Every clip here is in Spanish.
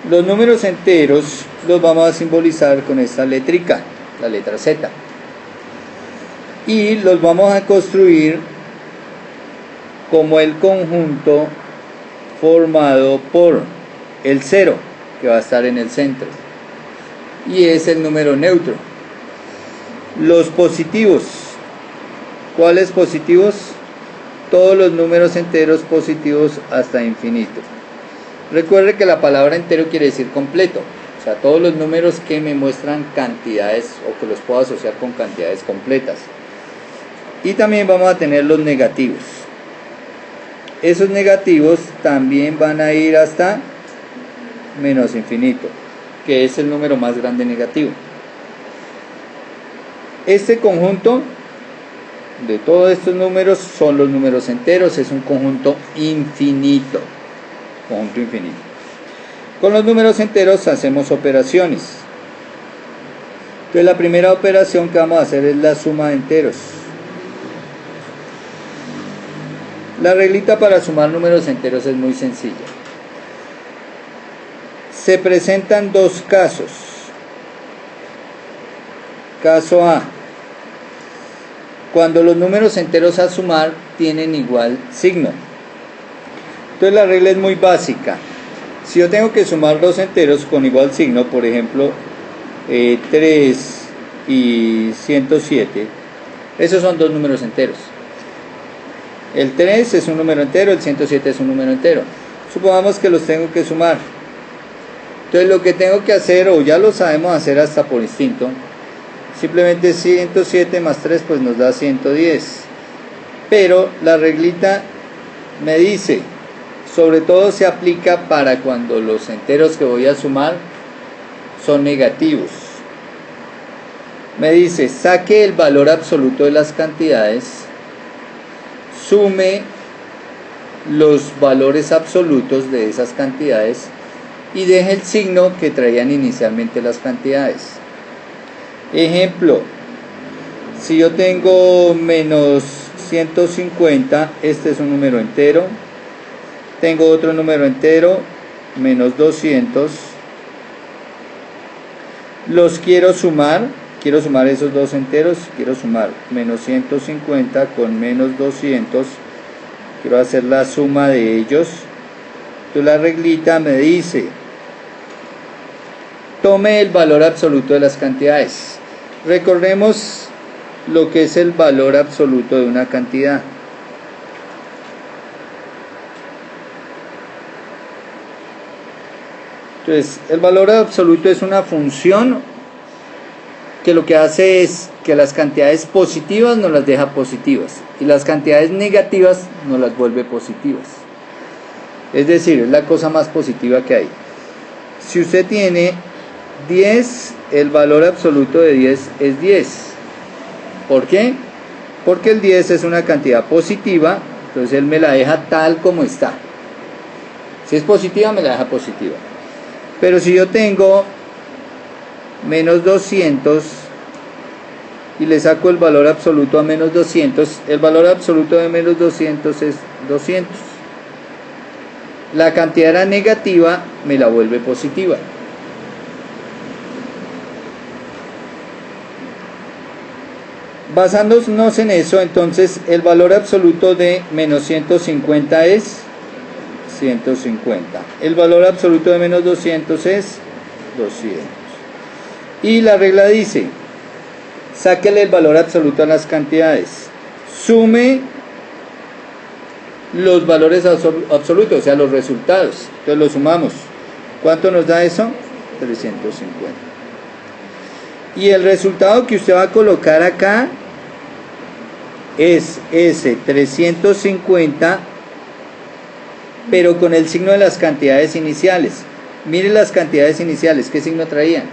Los números enteros los vamos a simbolizar con esta letrica, la letra Z. Y los vamos a construir como el conjunto formado por el 0, que va a estar en el centro, y es el número neutro. Los positivos, ¿cuáles positivos? Todos los números enteros positivos hasta infinito. Recuerde que la palabra entero quiere decir completo, o sea, todos los números que me muestran cantidades o que los puedo asociar con cantidades completas. Y también vamos a tener los negativos. Esos negativos también van a ir hasta menos infinito, que es el número más grande negativo. Este conjunto de todos estos números son los números enteros, es un conjunto infinito. Con los números enteros hacemos operaciones. Entonces la primera operación que vamos a hacer es la suma de enteros. La reglita para sumar números enteros es muy sencilla. Se presentan dos casos. Caso A: cuando los números enteros a sumar tienen igual signo. Entonces la regla es muy básica. Si yo tengo que sumar dos enteros con igual signo, por ejemplo 3 y 107, esos son dos números enteros. El 3 es un número entero, el 107 es un número entero. Supongamos que los tengo que sumar. Entonces lo que tengo que hacer, o ya lo sabemos hacer hasta por instinto, simplemente 107 más 3 pues nos da 110. Pero la reglita me dice, sobre todo se aplica para cuando los enteros que voy a sumar son negativos. Me dice, saque el valor absoluto de las cantidades, sume los valores absolutos de esas cantidades y deje el signo que traían inicialmente las cantidades. Ejemplo, si yo tengo menos 150, este es un número entero. Tengo otro número entero, menos 200. Los quiero sumar esos dos enteros. Quiero sumar menos 150 con menos 200. Quiero hacer la suma de ellos. Entonces la reglita me dice, tome el valor absoluto de las cantidades. Recordemos lo que es el valor absoluto de una cantidad. Entonces, el valor absoluto es una función que lo que hace es que las cantidades positivas nos las deja positivas y las cantidades negativas nos las vuelve positivas. Es decir, es la cosa más positiva que hay. Si usted tiene 10, el valor absoluto de 10 es 10. ¿Por qué? Porque el 10 es una cantidad positiva, entonces él me la deja tal como está. Si es positiva, me la deja positiva. Pero si yo tengo menos 200 y le saco el valor absoluto a menos 200, el valor absoluto de menos 200 es 200. La cantidad era negativa, me la vuelve positiva. Basándonos en eso, entonces el valor absoluto de menos 150 es 150. El valor absoluto de menos 200 es 200. Y la regla dice, sáquele el valor absoluto a las cantidades, sume los valores absolutos, o sea, los resultados. Entonces los sumamos. ¿Cuánto nos da eso? 350. Y el resultado que usted va a colocar acá es ese 350, pero con el signo de las cantidades iniciales. Mire las cantidades iniciales, ¿qué signo traían?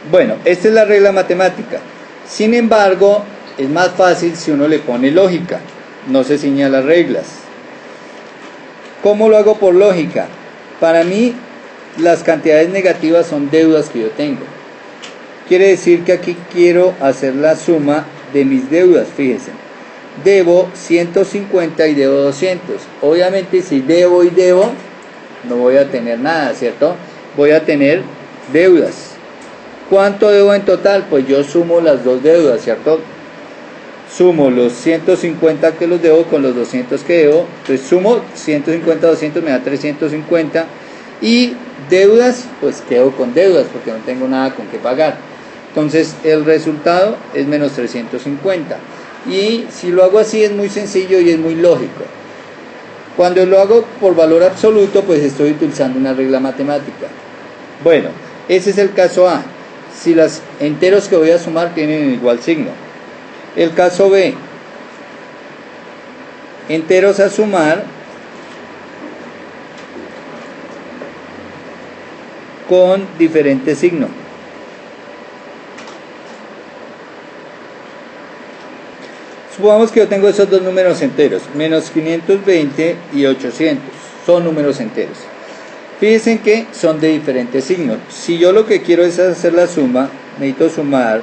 Bueno, esta es la regla matemática. Sin embargo, es más fácil si uno le pone lógica, no se ciña a las reglas. ¿Cómo lo hago por lógica? Para mí, las cantidades negativas son deudas que yo tengo. Quiere decir que aquí quiero hacer la suma de mis deudas, fíjense. debo 150 y debo 200. Obviamente si debo y debo, no voy a tener nada, ¿cierto? Voy a tener deudas. ¿Cuánto debo en total? Pues yo sumo las dos deudas, ¿cierto? Sumo los 150 que los debo con los 200 que debo. Entonces sumo 150, 200, me da 350. Y deudas, pues quedo con deudas porque no tengo nada con qué pagar. Entonces el resultado es menos 350. Y si lo hago así es muy sencillo y es muy lógico. Cuando lo hago por valor absoluto, pues estoy utilizando una regla matemática. Bueno, ese es el caso A. Si los enteros que voy a sumar tienen igual signo. El caso B. Enteros a sumar con diferente signo. Supongamos que yo tengo esos dos números enteros, menos 520 y 800, son números enteros. Fíjense que son de diferentes signos. Si yo lo que quiero es hacer la suma, necesito sumar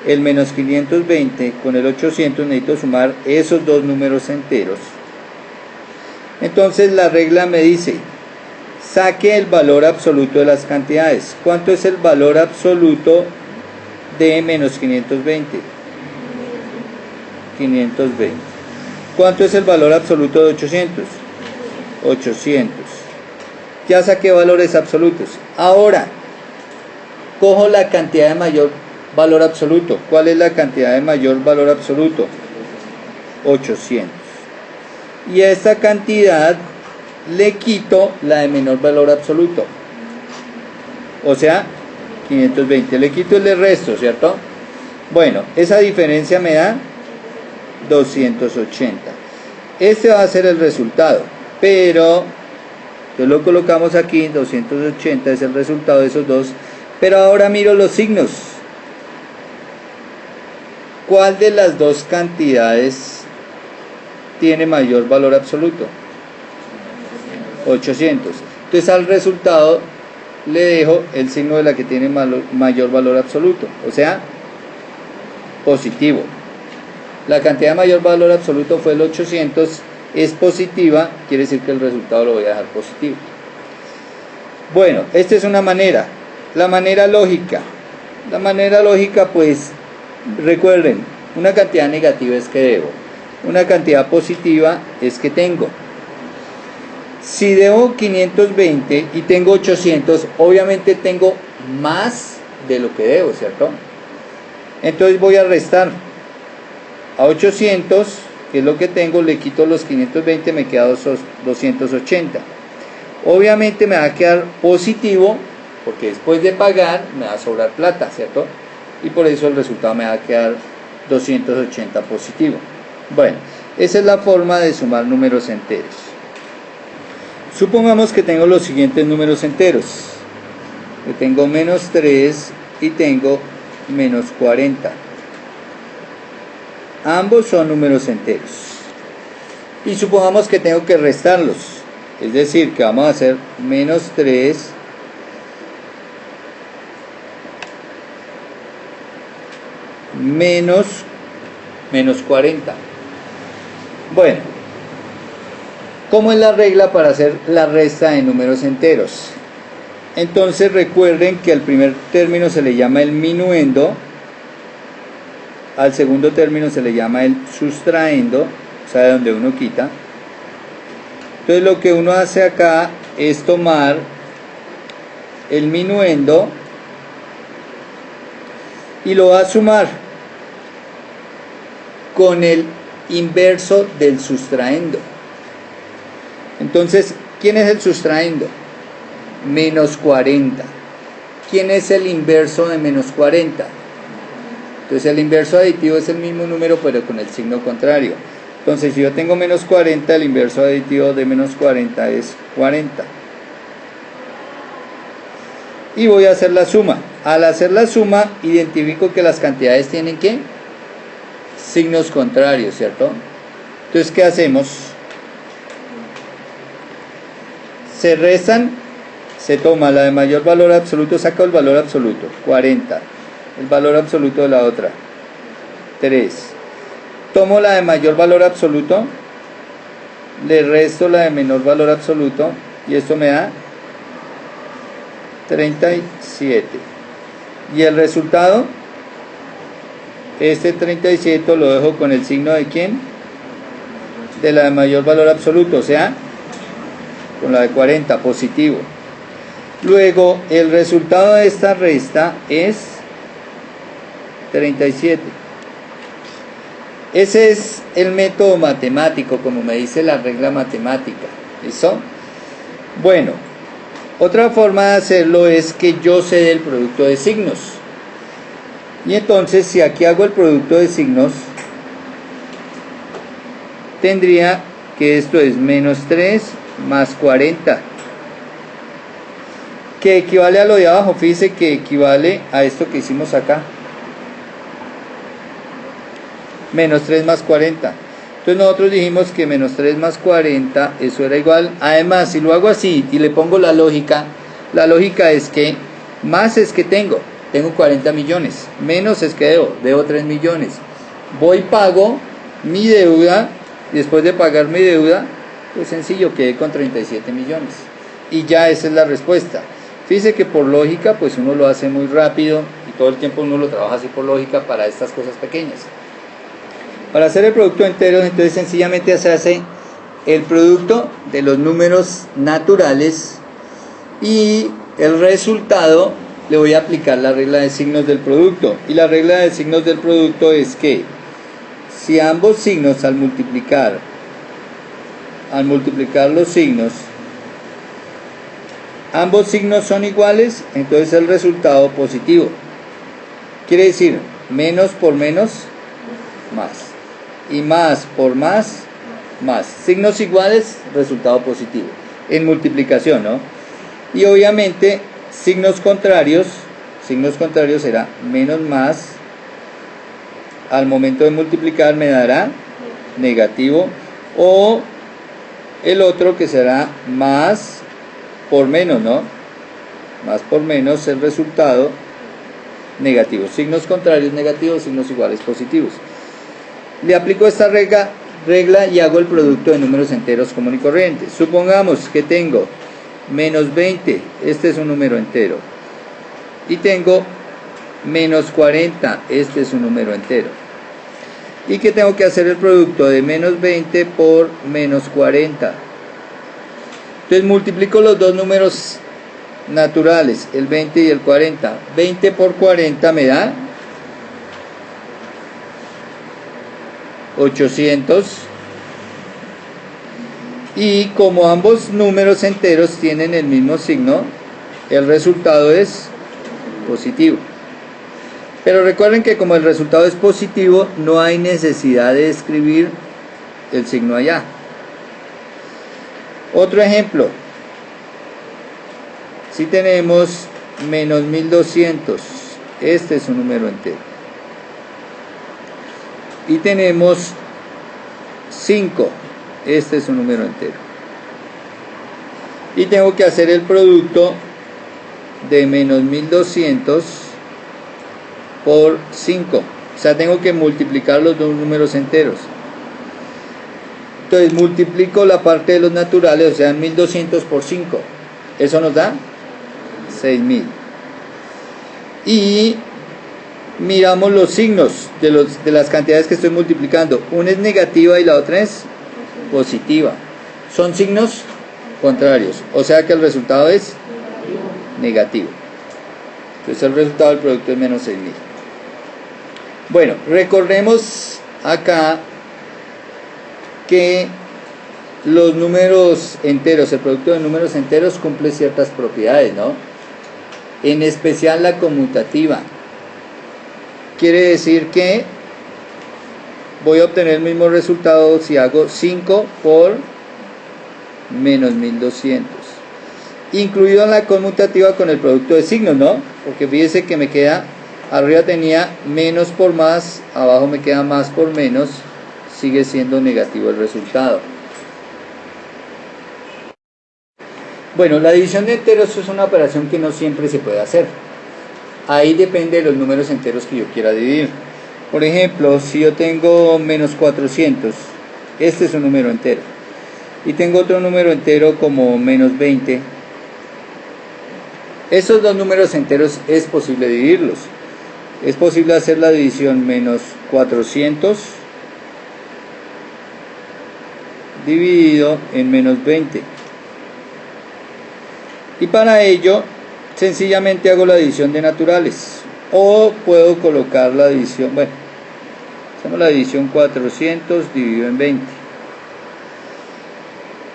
el menos 520 con el 800, necesito sumar esos dos números enteros. Entonces la regla me dice, saque el valor absoluto de las cantidades. ¿Cuánto es el valor absoluto de menos 520? 520. ¿Cuánto es el valor absoluto de 800? 800. Ya saqué valores absolutos. Ahora, cojo la cantidad de mayor valor absoluto. ¿Cuál es la cantidad de mayor valor absoluto? 800. Y a esta cantidad le quito la de menor valor absoluto. O sea, 520. Le quito el de resto, ¿cierto? Bueno, esa diferencia me da 280. Este va a ser el resultado, pero lo colocamos aquí, 280 es el resultado de esos dos. Pero ahora miro los signos. ¿Cuál de las dos cantidades tiene mayor valor absoluto? 800. Entonces al resultado le dejo el signo de la que tiene mayor valor absoluto, o sea, positivo. La cantidad de mayor valor absoluto fue el 800, es positiva, quiere decir que el resultado lo voy a dejar positivo. Bueno, esta es una manera. La manera lógica. La manera lógica, pues, recuerden, una cantidad negativa es que debo. Una cantidad positiva es que tengo. Si debo 520 y tengo 800, obviamente tengo más de lo que debo, ¿cierto? Entonces voy a restar. A 800, que es lo que tengo, le quito los 520, me queda 280. Obviamente me va a quedar positivo, porque después de pagar me va a sobrar plata, ¿cierto? Y por eso el resultado me va a quedar 280 positivo. Bueno, esa es la forma de sumar números enteros. Supongamos que tengo los siguientes números enteros. Que tengo menos 3 y tengo menos 40. Ambos son números enteros. Y supongamos que tengo que restarlos. Es decir, que vamos a hacer menos 3 menos 40. Bueno, ¿cómo es la regla para hacer la resta de números enteros? Entonces recuerden que al primer término se le llama el minuendo, al segundo término se le llama el sustraendo, o sea, de donde uno quita. Entonces lo que uno hace acá es tomar el minuendo y lo va a sumar con el inverso del sustraendo. Entonces, ¿quién es el sustraendo? Menos 40. ¿Quién es el inverso de menos 40? Entonces el inverso aditivo es el mismo número pero con el signo contrario. Entonces si yo tengo menos 40, el inverso aditivo de menos 40 es 40. Y voy a hacer la suma. Al hacer la suma, identifico que las cantidades tienen ¿qué? Signos contrarios, ¿cierto? Entonces, ¿qué hacemos? Se restan, se toma la de mayor valor absoluto, saco el valor absoluto, 40. El valor absoluto de la otra, 3. Tomo la de mayor valor absoluto, le resto la de menor valor absoluto y esto me da 37. Y el resultado, este 37 lo dejo con el signo de ¿quién? De la de mayor valor absoluto, o sea, con la de 40, positivo. Luego, el resultado de esta resta es 37. Ese es el método matemático, como me dice la regla matemática. ¿Listo? Bueno, otra forma de hacerlo es que yo sé del producto de signos. Y entonces, si aquí hago el producto de signos, tendría que esto es menos 3 más 40. Que equivale a lo de abajo. Fíjense que equivale a esto que hicimos acá. Menos 3 más 40. Entonces nosotros dijimos que menos 3 más 40, eso era igual. Además, si lo hago así y le pongo la lógica es que más es que tengo 40 millones. Menos es que debo 3 millones. Voy, pago mi deuda. Y después de pagar mi deuda, pues sencillo, quedé con 37 millones. Y ya esa es la respuesta. Fíjese que por lógica, pues uno lo hace muy rápido y todo el tiempo uno lo trabaja así por lógica para estas cosas pequeñas. Para hacer el producto entero, entonces sencillamente se hace el producto de los números naturales y el resultado le voy a aplicar la regla de signos del producto. Y la regla de signos del producto es que si ambos signos al multiplicar los signos, ambos signos son iguales, entonces el resultado positivo. Quiere decir, menos por menos, más. Y más por más, más. Signos iguales, resultado positivo. En multiplicación, ¿no? Y obviamente, signos contrarios será menos más. Al momento de multiplicar me dará negativo. O el otro que será más por menos, ¿no? Más por menos, el resultado negativo. Signos contrarios negativos, signos iguales positivos. Le aplico esta regla y hago el producto de números enteros común y corriente. Supongamos que tengo menos 20, este es un número entero. Y tengo menos 40, este es un número entero. Y que tengo que hacer el producto de menos 20 por menos 40. Entonces multiplico los dos números naturales, el 20 y el 40. 20 por 40 me da 800. Y como ambos números enteros tienen el mismo signo, el resultado es positivo. Pero recuerden que como el resultado es positivo, no hay necesidad de escribir el signo allá. Otro ejemplo. Si tenemos menos 1200, este es un número entero. Y tenemos 5, este es un número entero. Y tengo que hacer el producto de menos 1200 por 5. O sea, tengo que multiplicar los dos números enteros. Entonces multiplico la parte de los naturales, o sea, 1200 por 5. Eso nos da 6000. Y miramos los signos de las cantidades que estoy multiplicando. Una es negativa y la otra es positiva. Son signos contrarios. O sea que el resultado es negativo. Entonces el resultado del producto es menos 6000. Bueno, recordemos acá que los números enteros, el producto de números enteros cumple ciertas propiedades, ¿no? En especial la conmutativa. Quiere decir que voy a obtener el mismo resultado si hago 5 por menos 1200. Incluido en la conmutativa con el producto de signos, ¿no? Porque fíjese que me queda, arriba tenía menos por más, abajo me queda más por menos, sigue siendo negativo el resultado. Bueno, la división de enteros es una operación que no siempre se puede hacer. Ahí depende de los números enteros que yo quiera dividir. Por ejemplo, si yo tengo menos 400, este es un número entero, y tengo otro número entero como menos 20, esos dos números enteros es posible dividirlos. Es posible hacer la división menos 400 dividido en menos 20. Y para ello, sencillamente hago la división de naturales. O puedo colocar la división, bueno, hacemos la división 400 dividido en 20.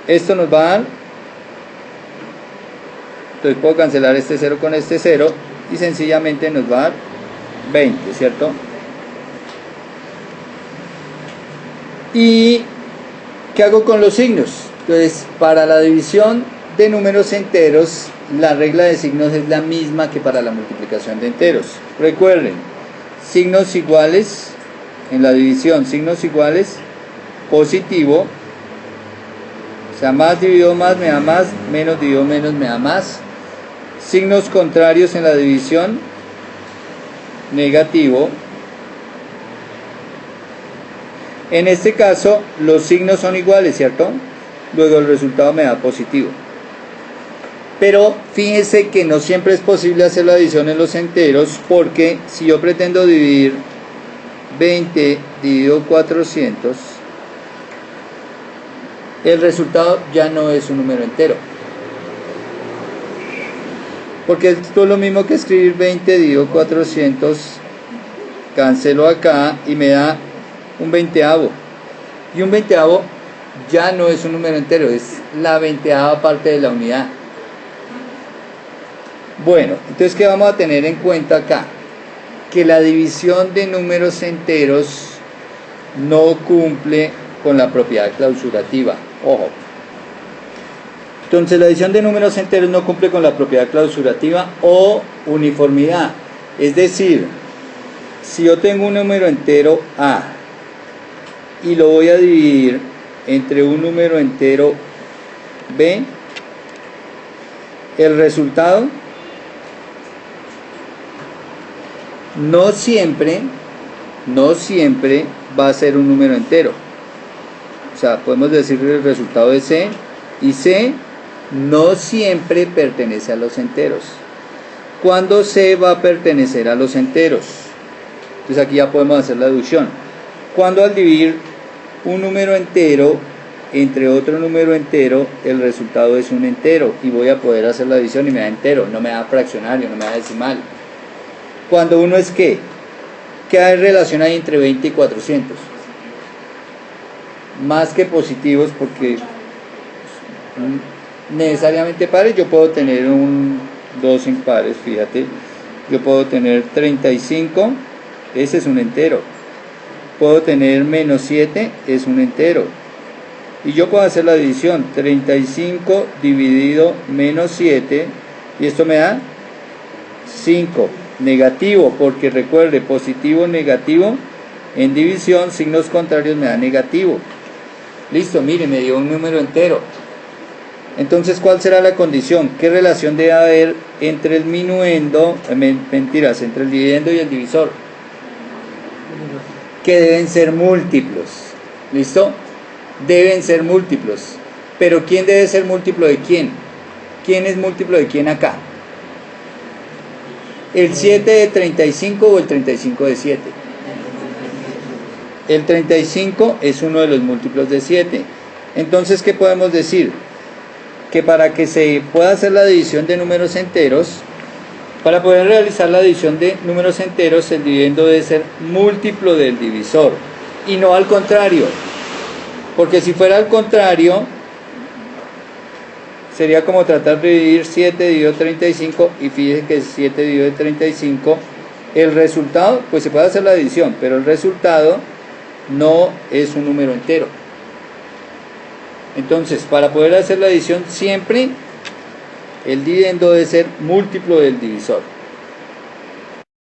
Esto nos va a dar, entonces puedo cancelar este 0 con este 0 y sencillamente nos va a dar 20, ¿cierto? ¿Y qué hago con los signos? Entonces, para la división de números enteros, la regla de signos es la misma que para la multiplicación de enteros. Recuerden, signos iguales, en la división, signos iguales, positivo, o sea, más dividido más me da más, menos dividido menos me da más. Signos contrarios en la división, negativo. En este caso, los signos son iguales, ¿cierto? Luego el resultado me da positivo. Pero fíjense que no siempre es posible hacer la división en los enteros, porque si yo pretendo dividir 20 dividido 400, el resultado ya no es un número entero. Porque esto es lo mismo que escribir 20 dividido 400, cancelo acá y me da un veinteavo. Y un veinteavo ya no es un número entero, es la veinteava parte de la unidad. Bueno, entonces ¿qué vamos a tener en cuenta acá? Que la división de números enteros no cumple con la propiedad clausurativa. Ojo. Entonces la división de números enteros no cumple con la propiedad clausurativa o uniformidad. Es decir, si yo tengo un número entero A y lo voy a dividir entre un número entero B, el resultado no siempre va a ser un número entero. O sea, podemos decir el resultado de C, y C no siempre pertenece a los enteros. ¿Cuándo C va a pertenecer a los enteros? Entonces aquí ya podemos hacer la deducción. Cuando al dividir un número entero entre otro número entero, el resultado es un entero, y voy a poder hacer la división y me da entero, no me da fraccionario, no me da decimal. Cuando uno es ¿qué? ¿Qué hay relación ahí entre 20 y 400? Más que positivos, porque necesariamente pares. Yo puedo tener dos impares, fíjate. Yo puedo tener 35, ese es un entero. Puedo tener menos 7, es un entero. Y yo puedo hacer la división, 35 dividido menos 7, y esto me da 5. Negativo, porque recuerde, positivo, negativo, en división, signos contrarios me da negativo. Listo, mire, me dio un número entero. Entonces, ¿cuál será la condición? ¿Qué relación debe haber entre el minuendo, entre el dividendo y el divisor? Que deben ser múltiplos. ¿Listo? Deben ser múltiplos. Pero ¿quién debe ser múltiplo de quién? ¿Quién es múltiplo de quién acá? ¿El 7 de 35 o el 35 de 7? El 35 es uno de los múltiplos de 7. Entonces, ¿qué podemos decir? Que para que se pueda hacer la división de números enteros, para poder realizar la división de números enteros, el dividendo debe ser múltiplo del divisor, y no al contrario. Porque si fuera al contrario, sería como tratar de dividir 7 dividido 35, y fíjense que 7 dividido 35, el resultado, pues se puede hacer la división, pero el resultado no es un número entero. Entonces, para poder hacer la división, siempre el dividendo debe ser múltiplo del divisor.